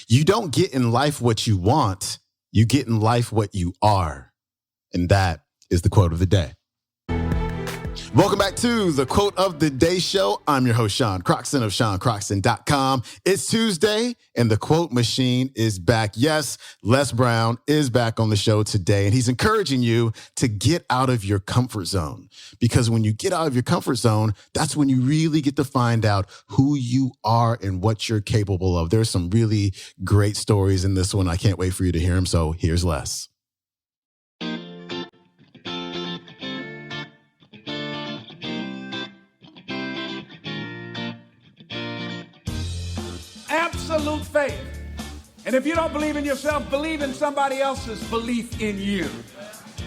You don't get in life what you want. You get in life what you are. And that is the quote of the day. Welcome back to the Quote of the Day show. I'm your host, Sean Croxton of SeanCroxton.com. It's Tuesday and the quote machine is back. Yes, Les Brown is back on the show today, and he's encouraging you to get out of your comfort zone. Because when you get out of your comfort zone, that's when you really get to find out who you are and what you're capable of. There's some really great stories in this one. I can't wait for you to hear them. So here's Les. Absolute faith. And if you don't believe in yourself, believe in somebody else's belief in you.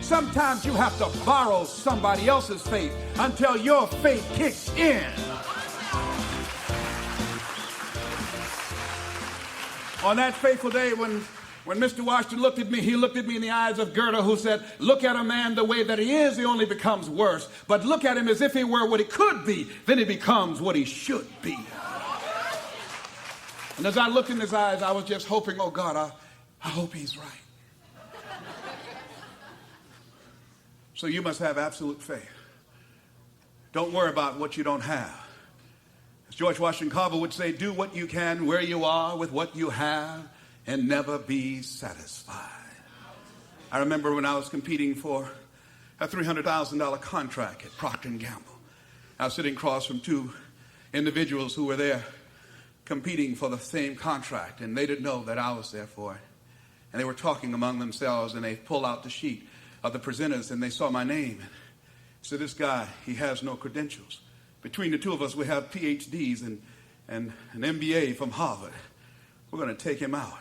Sometimes you have to borrow somebody else's faith until your faith kicks in. On that fateful day when Mr. Washington looked at me, he looked at me in the eyes of Goethe, who said, look at a man the way that he is, he only becomes worse. But look at him as if he were what he could be, then he becomes what he should be. And as I looked in his eyes, I was just hoping, oh God, I hope he's right. So you must have absolute faith. Don't worry about what you don't have. As George Washington Carver would say, do what you can where you are with what you have and never be satisfied. I remember when I was competing for a $300,000 contract at Proctor & Gamble. I was sitting across from two individuals who were there competing for the same contract, and they didn't know that I was there for it. And they were talking among themselves, and they pulled out the sheet of the presenters, and they saw my name. So this guy, he has no credentials. Between the two of us, we have PhDs and an MBA from Harvard. We're going to take him out.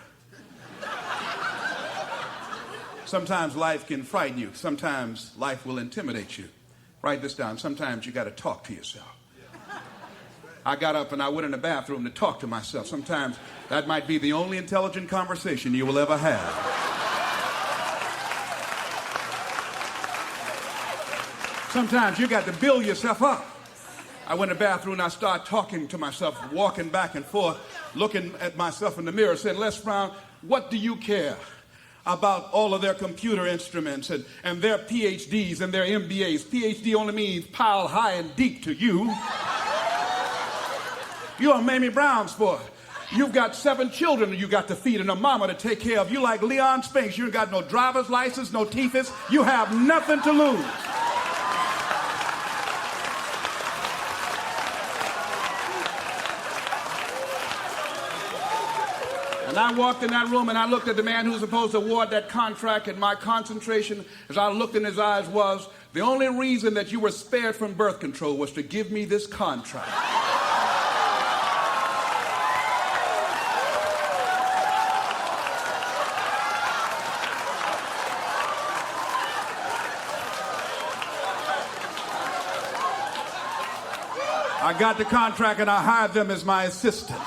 Sometimes life can frighten you. Sometimes life will intimidate you. Write this down. Sometimes you got to talk to yourself. I got up and I went in the bathroom to talk to myself. Sometimes that might be the only intelligent conversation you will ever have. Sometimes you got to build yourself up. I went in the bathroom and I started talking to myself, walking back and forth, looking at myself in the mirror, saying, Les Brown, what do you care about all of their computer instruments and their PhDs and their MBAs? PhD only means pile high and deep to you. You're a Mamie Brown sport. You've got 7 children you got to feed and a mama to take care of. You like Leon Spinks. You ain't got no driver's license, no teethus. You have nothing to lose. And I walked in that room and I looked at the man who was supposed to award that contract, and my concentration as I looked in his eyes was, the only reason that you were spared from birth control was to give me this contract. I got the contract and I hired them as my assistants.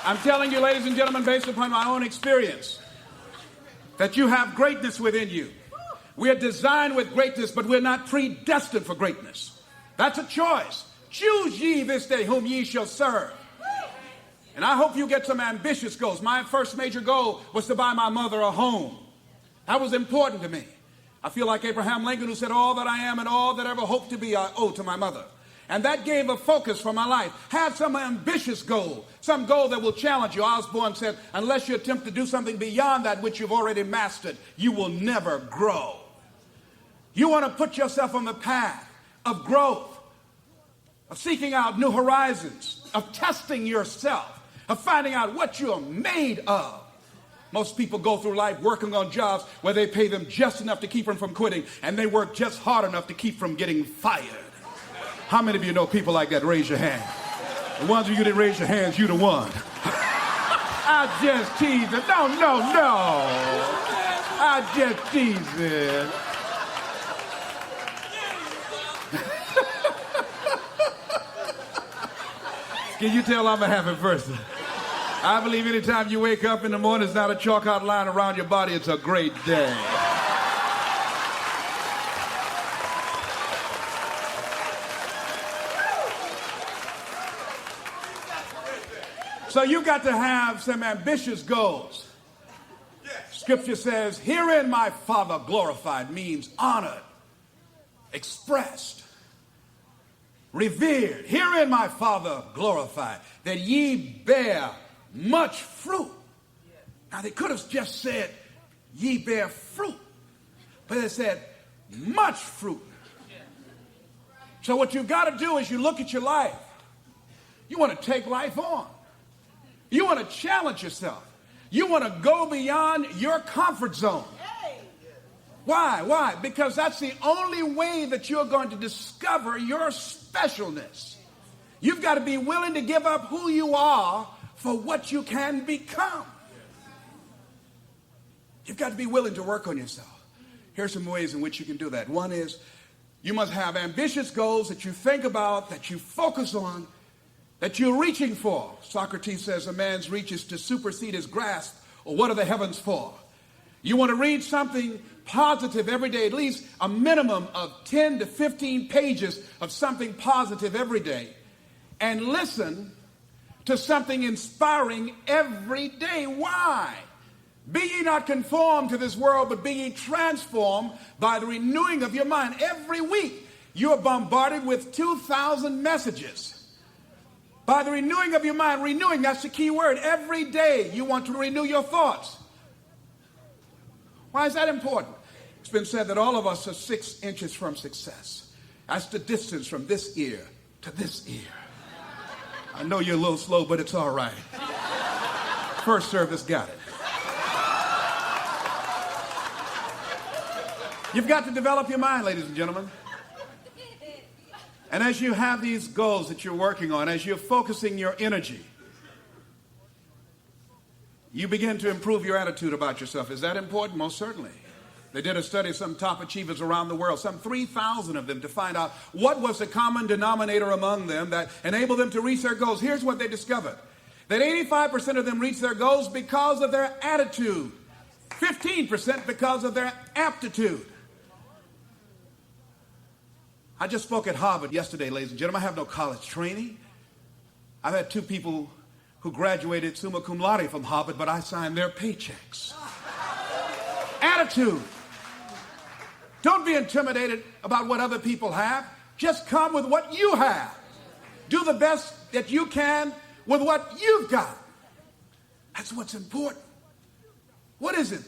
I'm telling you, ladies and gentlemen, based upon my own experience, that you have greatness within you. We are designed with greatness, but we're not predestined for greatness. That's a choice. Choose ye this day whom ye shall serve. And I hope you get some ambitious goals. My first major goal was to buy my mother a home. That was important to me. I feel like Abraham Lincoln, who said, all that I am and all that I ever hope to be, I owe to my mother. And that gave a focus for my life. Have some ambitious goal, some goal that will challenge you. Osborne said, unless you attempt to do something beyond that which you've already mastered, you will never grow. You want to put yourself on the path of growth, of seeking out new horizons, of testing yourself, of finding out what you're made of. Most people go through life working on jobs where they pay them just enough to keep them from quitting, and they work just hard enough to keep from getting fired. How many of you know people like that? Raise your hand. The ones of you that raise your hands, you the one. I just tease it. No. I just tease it. Can you tell I'm a happy person? I believe anytime you wake up in the morning, it's not a chalk outline around your body, it's a great day. So you got to have some ambitious goals. Scripture says, herein my Father glorified means honored, expressed, revered. Herein my Father glorified, that ye bear much fruit. Now they could have just said, ye bear fruit, but they said much fruit. So what you've got to do is you look at your life. You want to take life on. You want to challenge yourself. You want to go beyond your comfort zone. Why? Why? Because that's the only way that you're going to discover your specialness. You've got to be willing to give up who you are for what you can become. You've got to be willing to work on yourself. Here's some ways in which you can do that. One is you must have ambitious goals that you think about, that you focus on, that you're reaching for. Socrates says a man's reach is to supersede his grasp, or what are the heavens for? You want to read something positive every day, at least a minimum of 10 to 15 pages of something positive every day, and listen to something inspiring every day. Why? Be ye not conformed to this world, but be ye transformed by the renewing of your mind. Every week, you're bombarded with 2,000 messages. By the renewing of your mind, renewing, that's the key word. Every day, you want to renew your thoughts. Why is that important? It's been said that all of us are 6 inches from success. That's the distance from this ear to this ear. I know you're a little slow, but it's all right. First service got it. You've got to develop your mind, ladies and gentlemen. And as you have these goals that you're working on, as you're focusing your energy, you begin to improve your attitude about yourself. Is that important? Most certainly. They did a study of some top achievers around the world, some 3,000 of them, to find out what was the common denominator among them that enabled them to reach their goals. Here's what they discovered. That 85% of them reached their goals because of their attitude. 15% because of their aptitude. I just spoke at Harvard yesterday, ladies and gentlemen. I have no college training. I've had 2 people who graduated summa cum laude from Harvard, but I signed their paychecks. Attitude. Don't be intimidated about what other people have. Just come with what you have. Do the best that you can with what you've got. That's what's important. What is it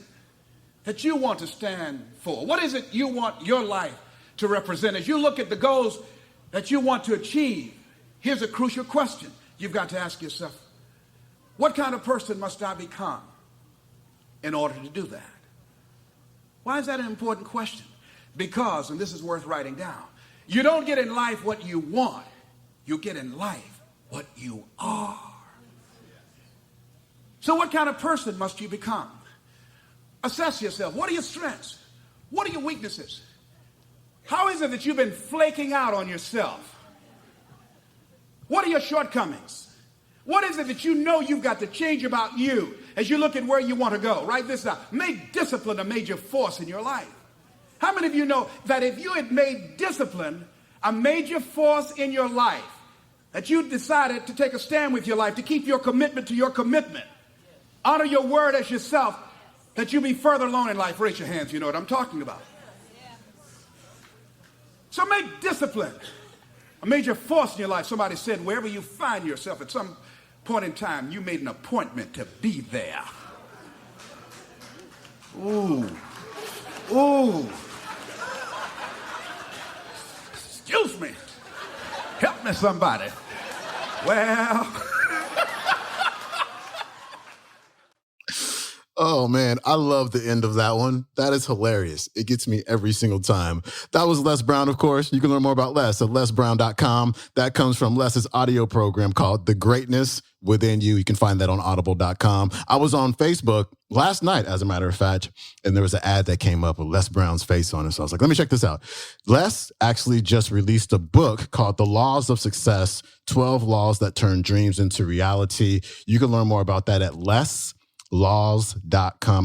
that you want to stand for? What is it you want your life to represent? As you look at the goals that you want to achieve, here's a crucial question you've got to ask yourself. What kind of person must I become in order to do that? Why is that an important question? Because, and this is worth writing down, you don't get in life what you want, you get in life what you are. So what kind of person must you become? Assess yourself. What are your strengths? What are your weaknesses? How is it that you've been flaking out on yourself? What are your shortcomings? What is it that you know you've got to change about you as you look at where you want to go? Write this down. Make discipline a major force in your life. How many of you know that if you had made discipline a major force in your life, that you decided to take a stand with your life, to keep your commitment to your commitment, honor your word as yourself, that you'll be further along in life? Raise your hands, you know what I'm talking about. So make discipline a major force in your life. Somebody said wherever you find yourself at some point in time, you made an appointment to be there. Ooh. Ooh. Excuse me. Help me, somebody. Well. Oh, man, I love the end of that one. That is hilarious. It gets me every single time. That was Les Brown, of course. You can learn more about Les at lesbrown.com. That comes from Les's audio program called The Greatness Within You. You can find that on audible.com. I was on Facebook last night, as a matter of fact, and there was an ad that came up with Les Brown's face on it. So I was like, let me check this out. Les actually just released a book called The Laws of Success, 12 Laws That Turn Dreams into Reality. You can learn more about that at leslaws.com.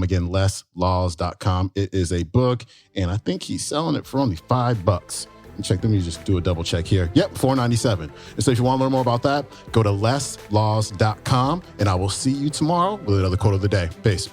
Again, leslaws.com. It is a book, and I think he's selling it for only $5. check them. You just do a double check here. Yep, $4.97. And so if you want to learn more about that, go to lesslaws.com, and I will see you tomorrow with another quote of the day. Peace.